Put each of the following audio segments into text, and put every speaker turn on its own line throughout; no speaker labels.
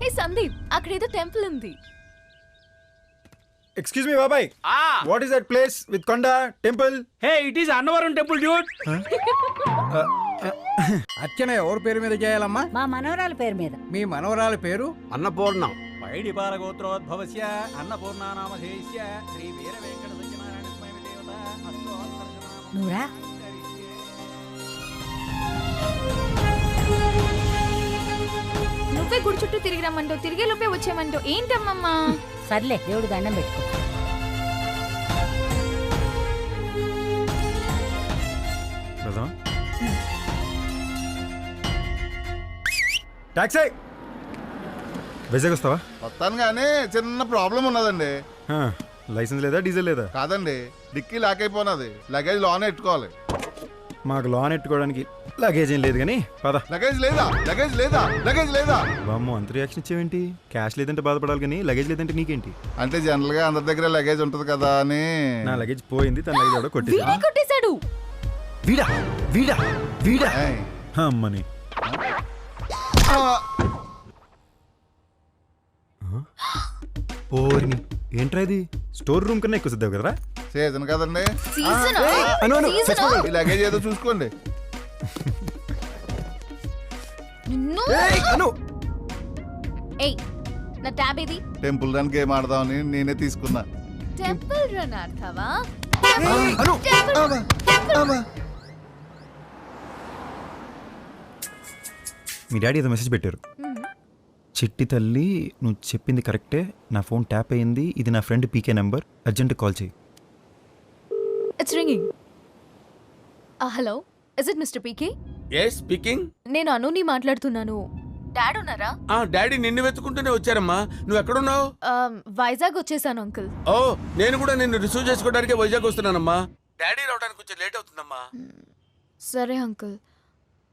ఏ సందీప్, అక్కడేదో టెంపుల్ ఉంది.
Excuse me బాబాయ్, what is that place with కొండ టెంపుల్?
హే, it is Annavaram temple dude.
అర్చన ఎవరి పేరు మీద చేయాలమ్మా?
మా మనవరాల పేరు మీద.
మీ మనవరాల పేరు
అన్నపూర్ణ.
పైడిపాల గోత్రోద్భవస్య అన్నపూర్ణానామధేయస్య శ్రీ వీర వెంకట సత్యనారాయణ స్వామి దేవత
నువ్వురా.
నువ్వే గుడి చుట్టూ తిరిగి రమ్మంటావు, తిరిగే లోపే వచ్చేయమంటావు. ఏంటమ్మమ్మా?
సర్లే, దేవుడు దండం పెట్టుకో.
టాక్సీ, వైజాగ్ వస్తావా?
వస్తాను కానీ చిన్న ప్రాబ్లం ఉన్నదండి.
లైసెన్స్ లేదా, డీజిల్ లేదా?
కాదండి, డిక్కీ లాక్ అయిపోయినది. లగేజ్ లోనే ఎట్టుకోవాలి.
మాకు లోన్ ఎట్టుకోవడానికి లగేజ్ ఏం లేదు కానీ పద.
లగేజ్ లేదా, లగేజ్ లేదా, లగేజ్ లేదా.
బామ్మ అంత రియాక్షన్ ఇచ్చేవేంటి? క్యాష్ లేదంటే బాధపడాలి కానీ లగేజ్ లేదంటే నీకేంటి?
అంటే జనరల్ గా అందరి దగ్గర లగేజ్ ఉంటది కదా అని.
నా లగేజ్ పోయింది, తన లగేజ్ ఎవడో
వీడే కొట్టేశాడు.
వీడా వీడా వీడా
ఏయ్.
అమ్మని. ఓరిని, ఏంట్రా ఇది? స్టోర్ రూమ్ కన్నా ఎక్కువ సిద్ధావు కదరా?
సీజన్ కదండి.
సీజన్
ఈ లగేజ్ ఏదో చూసుకోండి.
ఏయ్, నా ట్యాబ్ ఏది?
టెంపుల్ రన్ గేమ్ ఆడదామని నేనే తీసుకున్నా.
టెంపుల్ రన్ ఆడతావా?
మీ డాడీ ఏదో మెసేజ్ పెట్టారు. చిట్టి తల్లి, నువ్వు చెప్పింది కరెక్టే, నా ఫోన్ ట్యాప్ అయింది, ఇది నా friend PK number, urgent call చేయి.
It's ringing. Hello, is it mister PK?
Yes speaking.
నేను అనుని మాట్లాడుతున్నాను. డాడ్ ఉన్నారా?
డాడీ నిన్ను వెతుకుంటూనే వచ్చారమ్మా. నువ్వు ఎక్కడున్నావు?
వైజాగ్ వచ్చేసాను అంకుల్.
ఓ, నేను కూడా నిన్ను రిసీవ్ చేసుకోవడానికి వైజాగ్ వస్తున్నానమ్మా. డాడీ రావడానికి కొంచెం లేట్ అవుతుందమ్మా.
సరే అంకుల్,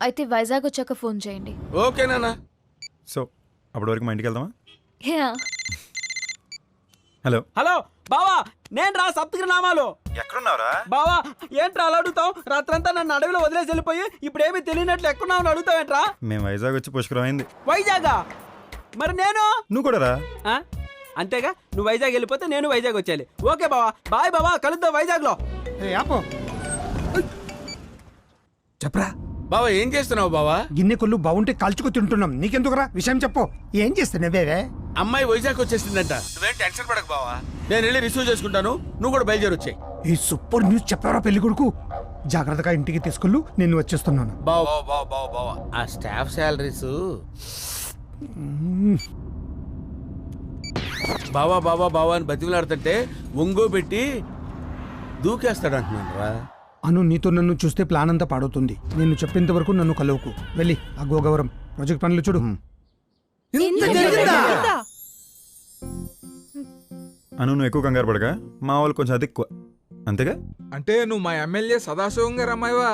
అయితే వైజాగ్ వచ్చాక ఫోన్ చేయండి.
ఓకే నాన్న.
సో అప్పటి వరకు మా ఇంటికి వెళ్దామా?
Yeah.
హలో
హలో బావా, నేను రా సప్తగిరి నామాలు.
ఎక్కడున్నావురా?
బావా ఏంట్రా అలా అడుగుతావు? రాత్రంతా నన్ను అడవిలో వదిలేసి వెళ్ళిపోయి ఇప్పుడేమీ తెలియనట్లు ఎక్కడున్నావు అని అడుగుతావేంట్రా?
మేము వైజాగ్ వచ్చి పుష్కరం అయింది.
వైజాగా? మరి నేను?
నువ్వు కూడా రా.
అంతేగా, నువ్వు వైజాగ్ వెళ్ళిపోతే నేను వైజాగ్ వచ్చేయాలి. ఓకే బావా, బాయ్ బావా, కలుద్దాం వైజాగ్ లో.
చెప్పరా.
బావా ఏం చేస్తున్నావు బావా?
గిన్నె కొల్లు బాగుంటే కాల్చుకు తింటున్నాం, నీకెందుకురా? విషయం చెప్పు, ఏం చేస్తున్నావే?
అమ్మాయి వైజాగ్ వచ్చేసిందంట. నువ్వేం టెన్షన్ పడకు బావా, నేను వెళ్ళి రిసీవ్ చేసుకుంటాను, నువ్వు కూడా బయలుదేరి వచ్చాయి.
ఈ సూపర్ న్యూస్ చెప్పారా పెళ్లి కొడుకు? జాగ్రత్తగా ఇంటికి తీసుకెళ్ళు, నేను వచ్చేస్తున్నాను.
బావా బావా బావా బావా, ఆ స్టాఫ్ శాలరీస్. బావా బావా బావా అని బతిమలాడుతుంటే ఒంగో పెట్టి దూకేస్తాడు అంటున్నాను రా.
అను, నీతో నన్ను చూస్తే ప్లాన్ అంతా పాడవుతుంది. నేను చెప్పేంత వరకు నన్ను కలవకు. వెళ్ళి ఆ గోగవరం ప్రాజెక్ట్ పనులు చూడు.
అను, నువ్వు ఎక్కువ కంగారు పడగా, మా వాళ్ళు కొంచెం అది ఎక్కువ, అంతేగా?
అంటే నువ్వు మా ఎమ్మెల్యే సదాశివం గారు అమ్మాయివా?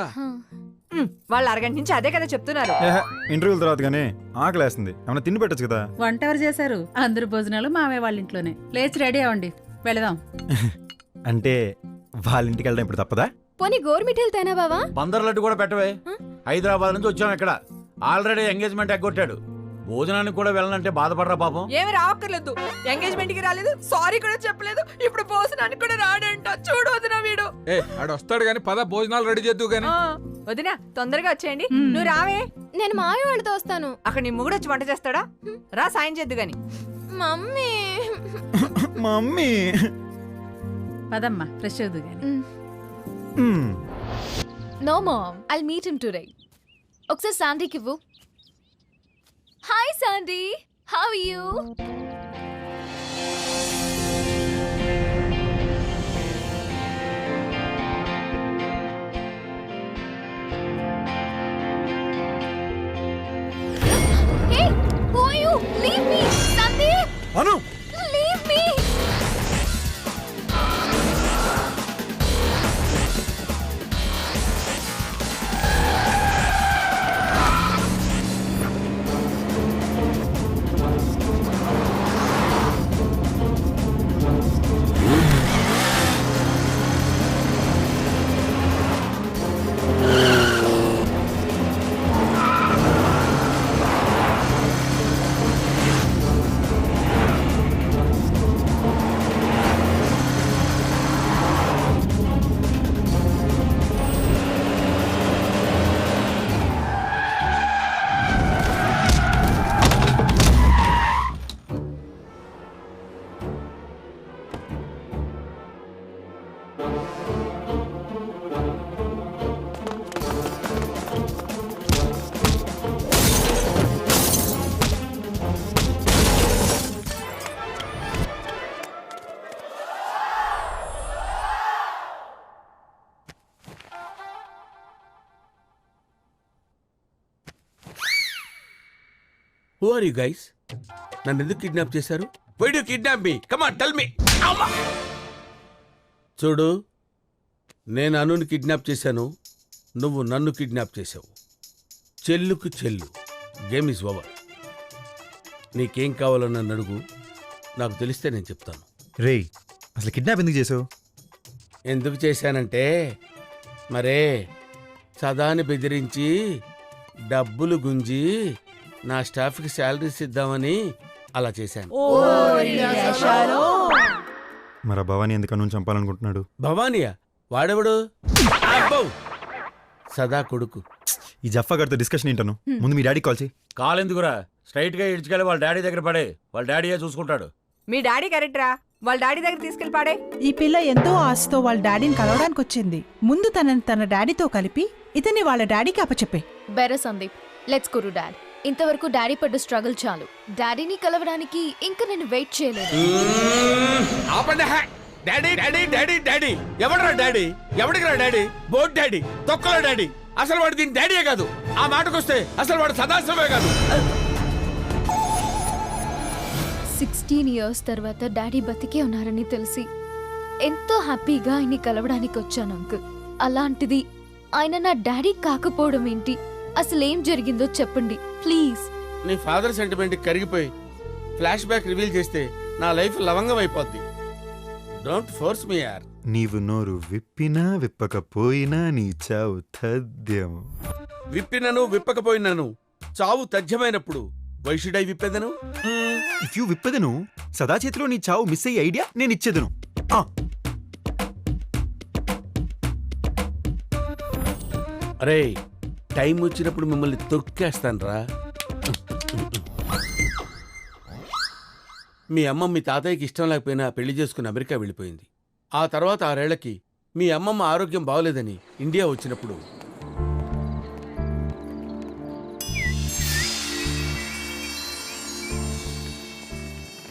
వాళ్ళు అరగంట నుంచి అదే కదా చెప్తున్నారు.
ఇంటర్వ్యూల తర్వాత కానీ ఆకలి వేస్తుంది, ఏమైనా తిండి పెట్టచ్చు కదా.
వంట ఎవరు చేశారు? అందరు భోజనాలు మావే వాళ్ళ ఇంట్లోనే. లేచి రెడీ అవ్వండి, వెళదాం.
అంటే వాళ్ళ ఇంటికి వెళ్ళడం ఇప్పుడు తప్పదా?
పోనీ గోర్మిట్ వెళ్తానా బావా?
బందర్ లడ్డు కూడా పెట్టవే. హైదరాబాద్ నుంచి వచ్చాం, ఇక్కడ ఆల్రెడీ ఎంగేజ్మెంట్ ఎగ్గొట్టాడు. భోజనానికి కూడా వెళ్ళాలంటే బాధపడరా పాపం.
ఏమి రావక్కర్లేదు, ఎంగేజ్మెంట్ కి రాలేదు, సారీ కూడా చెప్పలేదు, ఇప్పుడు భోజనానికి కూడా రాడంట. చూడు వదినా వీడు.
ఆడు వస్తాడు గాని పద భోజనాలు రెడీ చేద్దు గాని.
వదినా తొందరగా వచ్చేయండి. నువ్వు రావే.
నేను మాయ వాళ్ళతో వస్తాను.
అక్కడ నీ మొగుడు వచ్చి వంట చేస్తాడా? రా, సాయం చేద్దు గాని.
మమ్మీ
మమ్మీ
పదమ్మా, ఫ్రెష్ అవుదు గాని.
No mom, I'll meet him today. ఒకసారి శాండీకి ఇవ్వు. Hi Sandy, how are you? Hey, who are you? Leave me, Sandeep.
Anu,
Leave me.
Who are you guys? నన్ను ఎందుకు కిడ్నాప్ చేశారు? Why do kidnap me? Come on tell me. చూడు, నేను అనుని kidnap చేశాను, నువ్వు నన్ను కిడ్నాప్ చేశావు. చెల్లుకు చెల్లు. Game is over. నీకేం కావాలో నన్ను అడుగు, నాకు తెలిస్తే నేను చెప్తాను.
రేయ్, అసలు కిడ్నాప్ ఎందుకు చేసావు?
ఎందుకు చేశానంటే మరే సదాని బెదిరించి డబ్బులు గుంజి నా స్టాఫ్కి శాలరీస్ ఇద్దామని అలా చేశాను.
మరి ఆ భవానీ ఎందుకన్నా చంపాలనుకుంటున్నాడు?
భవానియా? వాడెవడు? అబ్బో! సదా కొడుకు.
ఈ జఫా గారితో డిస్కషన్ ఏంటను? ముందు మీ డాడీ కాల్ చేయి.
కాల్ ఎందుకురా? స్ట్రైట్ గా ఇడ్చుకెళ్ళి వాళ్ళ డాడీ దగ్గర పడే. వాళ్ళ డాడీయే చూసుకుంటాడు.
మీ డాడీ కరెక్టరా? వాళ్ళ డాడీ దగ్గర తీసుకెళ్ళి పాడే.
ఈ పిల్ల ఎంతో ఆశతో వాళ్ళ డాడీని కలవడానికి వచ్చింది. ముందు తనని తన డాడీతో కలిపి ఇతన్ని వాళ్ళ డాడీకి అప్పచెప్పే.
బెరే Sandeep, let's go to dad. ఇంతవరకు డాడీ పడ్డ స్ట్రగుల్ చాలు. డాడీని కలవడానికి ఇంకా నేను వెయిట్ చేయలేదు.
ఆపండి. Daddy daddy daddy daddy. ఎవడరా డాడీ? ఎవడికి రా డాడీ? బోట్ డాడీ, తొక్కలో డాడీ. అసలు వాడు దీని డాడీయే కాదు. ఆ మాటకొస్తే అసలు వాడు సదాశివమే కాదు.
16 years తర్వాత డాడీ బతికే ఉన్నారని తెలిసి ఎంతో హ్యాపీగా ఆయన్ని కలవడానికి వచ్చాను అంకుల్. అలాంటిది ఆయన నా డాడీ కాకపోవడం ఏంటి? అసలు ఏం జరిగిందో చెప్పండి ప్లీజ్.
నీ ఫాదర్ సెంటిమెంట్ కరిగిపోయి ఫ్లాష్ బ్యాక్ రివీల్ చేస్తే నా లైఫ్ లవంగం అయిపోద్ది. డోంట్ ఫోర్స్ మీ యార్.
నీవు నోరు విప్పినా విప్పకపోయినా నీ చావు తథ్యం.
విప్పినను విప్పకపోయినను చావు తథ్యమైనప్పుడు వై షుడ్ ఐ విప్పెదను?
ఇఫ్ యూ విప్పదను సదా చేతిలో నీ చావు మిస్ అయ్యే ఐడియా నేను ఇచ్చేదను.
అరే, టైం వచ్చినప్పుడు మిమ్మల్ని తొక్కేస్తాను రా. మీ అమ్మ మీ తాతయ్యకి ఇష్టం లేకపోయినా పెళ్లి చేసుకుని అమెరికా వెళ్ళిపోయింది. ఆ తర్వాత 6 ఏళ్లకి మీ అమ్మమ్మ ఆరోగ్యం బాగోలేదని ఇండియా వచ్చినప్పుడు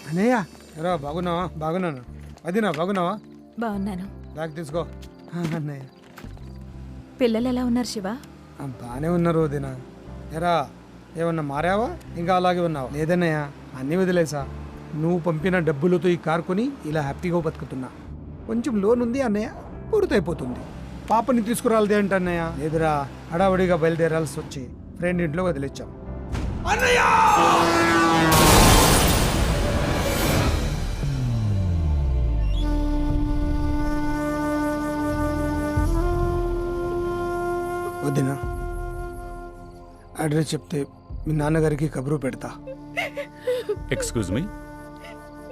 అన్నయ్య ఎరా బాగున్నావా? బాగున్నాను. అదినా బాగున్నావా?
బాగున్నాను.
బ్యాగ్ తీసుకో. అన్నయ్య
పిల్లలు ఎలా ఉన్నారు శివ?
బాగానే ఉన్నారు వదినా. ఎరా ఏమన్నా మారావా? ఇంకా అలాగే ఉన్నావా? లేదన్నయ్య, అన్నీ వదిలేసా. నువ్వు పంపిన డబ్బులతో ఈ కార్ కొని ఇలా హ్యాపీగా బతుకుతున్నా. కొంచెం లోన్ ఉంది అన్నయ్య, పూర్తయిపోతుంది. పాపని తీసుకురాలదే అంటే అన్నయ్య. లేదురా, హడావడిగా బయలుదేరాల్సి వచ్చి ఫ్రెండ్ ఇంట్లో వదిలేచ్చాం. వదినా, అడ్రస్ చెప్తే మీ నాన్నగారికి కబురు పెడతా.
ఎక్స్క్యూజ్ మీ,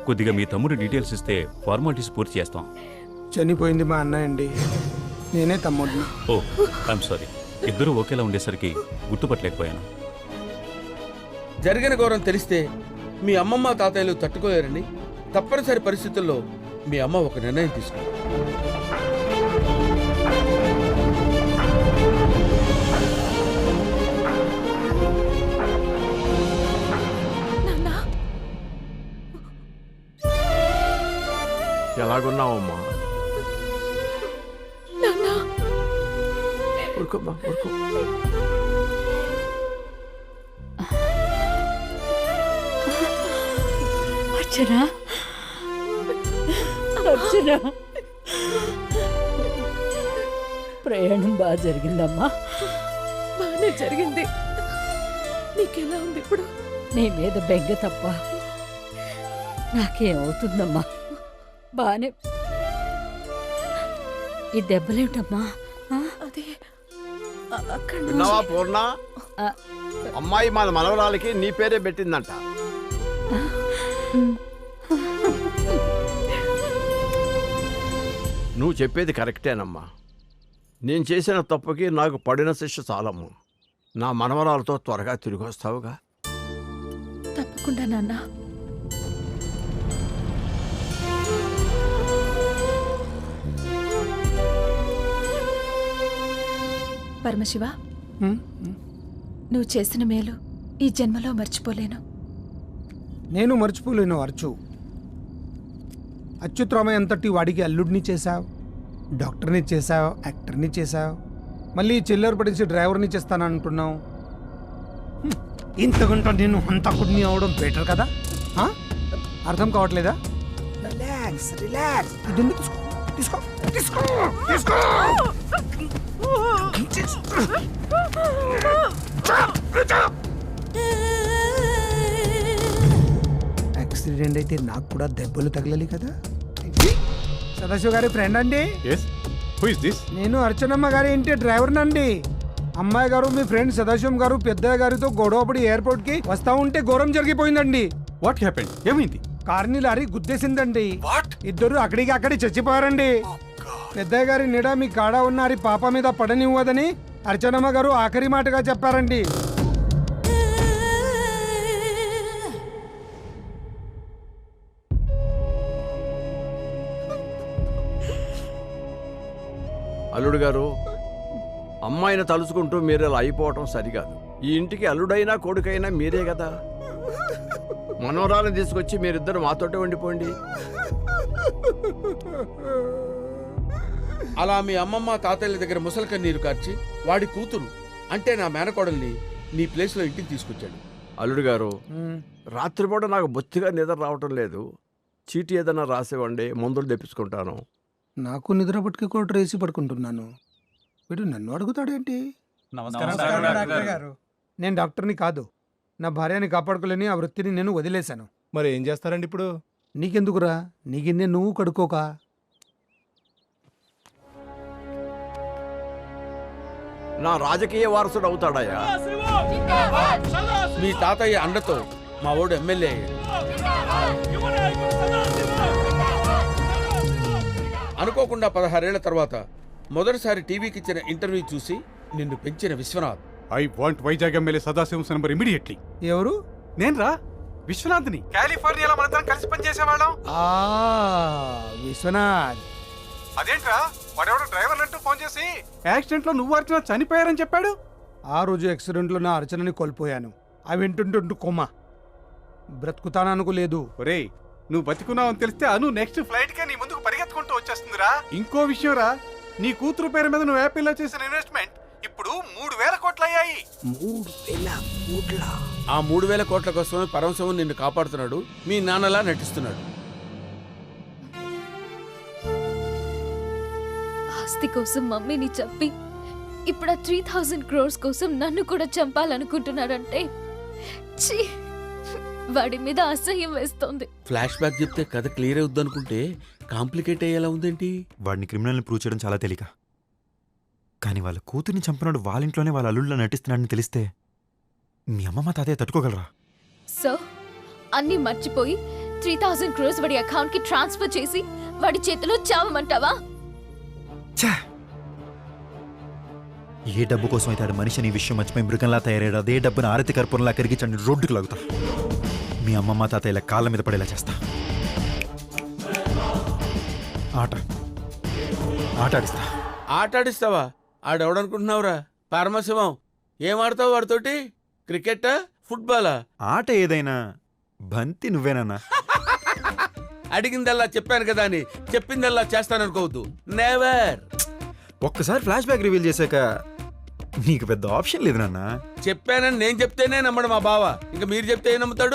కొద్దిగా మీ తమ్ముడు డీటెయిల్స్ ఇస్తే ఫార్మాలిటీస్ పూర్తి చేస్తాం.
చనిపోయింది మా అన్నయ్య అండి, నేనే తమ్ముడిని.
ఓ ఐఎమ్ సారీ, ఇద్దరు ఒకేలా ఉండేసరికి గుర్తుపట్టలేకపోయాను.
జరిగిన ఘోరం తెలిస్తే మీ అమ్మమ్మ తాతయ్యలు తట్టుకోలేరండి. తప్పనిసరి పరిస్థితుల్లో మీ అమ్మ ఒక నిర్ణయం తీసుకుంది.
ఎలాగున్నావమ్మా? ఊరుకోమ్మా, ఊరుకో.
అర్చనా, అర్చనా, ప్రయాణం బాగా జరిగిందమ్మా?
బాగానే జరిగింది. నీకెలా ఉంది ఇప్పుడు?
నీ మీద బెంగ తప్ప నాకేమవుతుందమ్మా? బానే. ఈ దెబ్బలేమిటమ్మా?
అదే అక్కడ
విన్నావా పూర్ణ? అమ్మాయి మన మనవరాలకి నీ పేరే పెట్టిందంట. నువ్వు చెప్పేది కరెక్టేనమ్మా. నేను చేసిన తప్పుకి నాకు పడిన శిక్ష చాలమ్మా. నా మనవరాలతో త్వరగా తిరిగి వస్తావుగా?
తప్పకుండా నాన్న. పరమశివ, నువ్వు చేసిన మేలు ఈ జన్మలో మర్చిపోలేను.
నేను మర్చిపోలేను అర్చు. అచ్యుతరామయ్య అంతటి వాడికి అల్లుడిని చేశావు, డాక్టర్ని చేశావు, యాక్టర్ని చేశావు, మళ్ళీ చిల్లర పడేసి డ్రైవర్ని చేస్తానంటున్నావు. ఇంతకంటే నేను హంతకుడిని అవడం బెటర్ కదా ఆ? అర్థం కావట్లేదా? Relax relax. ఇది ఉంది, తీసుకో తీసుకో తీసుకో తీసుకో. యాక్సిడెంట్ అయితే నాకు కూడా దెబ్బలు తగలాలి కదా. సదాశివ గారి ఫ్రెండ్ అండి. నేను అర్చనమ్మ గారి ఇంటి డ్రైవర్నండి. అమ్మాయి గారు మీ ఫ్రెండ్ సదాశివం గారు పెద్దయ్య గారితో గొడవపడి ఎయిర్పోర్ట్ కి వస్తా ఉంటే ఘోరం జరిగిపోయిందండి.
What happened? ఏమైంది?
కార్ని లారీ గుద్దేసిందండి. ఇద్దరు అక్కడికి అక్కడి చచ్చిపోయారండి. పెద్దయ్య గారి నీడ మీ కాడ ఉన్నారి పాప మీద పడనివ్వదని అర్చనమ్మ గారు ఆఖరి మాటగా చెప్పారండి.
అల్లుడు గారు, అమ్మాయిని తలుచుకుంటూ మీరు ఇలా అయిపోవటం సరికాదు. ఈ ఇంటికి అల్లుడైనా కొడుకైనా మీరే కదా. మనవరాలను తీసుకొచ్చి మీరిద్దరు మాతోటే ఉండిపోండి.
అలా మీ అమ్మమ్మ తాతయ్యల దగ్గర ముసలి కన్నీరు కార్చి వాడి కూతురు అంటే నా మేనకోడల్ని నీ ప్లేస్లో ఇంటికి తీసుకొచ్చాడు.
అల్లుడు గారు, రాత్రిపూట నాకు బొత్తిగా నిద్ర రావటం లేదు. చీటీ ఏదైనా రాసేవండి, మందులు తెప్పించుకుంటాను.
నాకు నిద్ర పట్టుకు కూడా రేసి పడుకుంటున్నాను. వీడు నన్ను అడుగుతాడేంటి? నేను డాక్టర్ని కాదు. నా భార్యని కాపాడుకోలేని ఆ వృత్తిని నేను వదిలేశాను.
మరి ఏం చేస్తారండి ఇప్పుడు?
నీకెందుకురా? నీ గిన్నె నువ్వు కడుక్కోక.
నా రాజకీయ వారసుడు అవుతాడయ్యా.
మీ తాతయ్య అండతో మా ఓడు ఎమ్మెల్యే అయ్యాడు. అనుకోకుండా 16 ఏళ్ల తర్వాత మొదటిసారి టీవీకి ఇచ్చిన ఇంటర్వ్యూ చూసి నిన్ను పెంచిన Viswanath.
I want Vizag MLA Sadasivam number immediately.
ఎవరు?
నేను రా, విశ్వనాథ్ని. కాలిఫోర్నియాలో మనందరం కలిసి పనిచేసేవాళ్ళం.
విశ్వనాథ్.
అదేంట్రా, వాడెవడో డ్రైవర్ అంటూ ఫోన్ చేసి యాక్సిడెంట్ లో నువ్వు అర్చన చనిపోయారని చెప్పాడు.
ఆ రోజు యాక్సిడెంట్లో నా అర్చనని కోల్పోయాను. అవి వింటుంటుంటూ కొమ్మ బ్రతుకుతాననుకోలేదు.
ఒరేయ్, నువ్వు బతికున్నావని తెలిస్తే అను నెక్స్ట్ ఫ్లైట్ కే నీ ముందుకు పరిగెత్తుకుంటూ వచ్చేస్తుందిరా. ఇంకో విషయం రా, నీ కూతురు పేరు మీద నువ్వు యాపిల్లో చేసిన ఇన్వెస్ట్మెంట్ ఇప్పుడు 3,000 కోట్లు అయ్యాయి.
3,000 కోట్ల?
ఆ 3,000 కోట్ల కోసమే పరమశివం నిన్ను కాపాడుతున్నాడు. మీ నాన్నలా నటిస్తున్నాడు.
ఆస్తి కోసం మమ్మీని చంపి ఇప్పుడు 3,000 crores కోసం నన్ను కూడా చంపాలనుకుంటున్నాడంటే ఛీ, వాడి మీద అసహ్యం వేస్తోంది.
ఫ్లాష్ బ్యాక్ చెప్తే కథ క్లియర్ అవుద్ది అనుకుంటే కాంప్లికేట్ అయ్యేలా ఉందేంటి?
వాడిని క్రిమినల్ని ప్రూవ్ చేయడం చాలా తేలిక. కానీ వాళ్ళ కూతుర్ని చంపినాడు వాళ్ళ ఇంట్లోనే వాళ్ళ అల్లుళ్ళ నటిస్తున్నాడని తెలిస్తే మీ అమ్మమ్మ తాతయ్య తట్టుకోగలరా?
సో అన్ని మర్చిపోయి 3,000 crores వాడి అకౌంట్ కి ట్రాన్స్ఫర్ చేసి వాడి చేతిలో చావమంటావా?
ఏ డబ్బు కోసం అయితే ఆడు మనిషిని విషయం మర్చిపోయి మృగంలా తయారయ్యాడు, అదే డబ్బును ఆరతి కర్పూరంలా కరిగించండి రోడ్డుకు లాగుతా. మీ అమ్మమ్మ తాతయ్యల కాళ్ళ మీద పడేలా చేస్తా. ఆటాడిస్తా.
ఆటాడిస్తావా? ఆడెవడనుకుంటున్నావురా? పరమశివం. ఏం ఆడతావు వాడితోటి? క్రికెటా, ఫుట్బాలా?
ఆట ఏదైనా బంతి నువ్వేనన్నా.
అడిగిందల్లా చెప్పాను కదా అని చెప్పిందల్లా చేస్తాననుకోవద్దు. నెవర్.
ఒక్కసారి ఫ్లాష్ బ్యాక్ రివీల్ చేశాక నీకు పెద్ద ఆప్షన్ లేదు నాన్న.
చెప్పానని నేను చెప్తేనే నమ్మడు మా బావ. ఇంకా మీరు చెప్తే ఏం నమ్ముతాడు?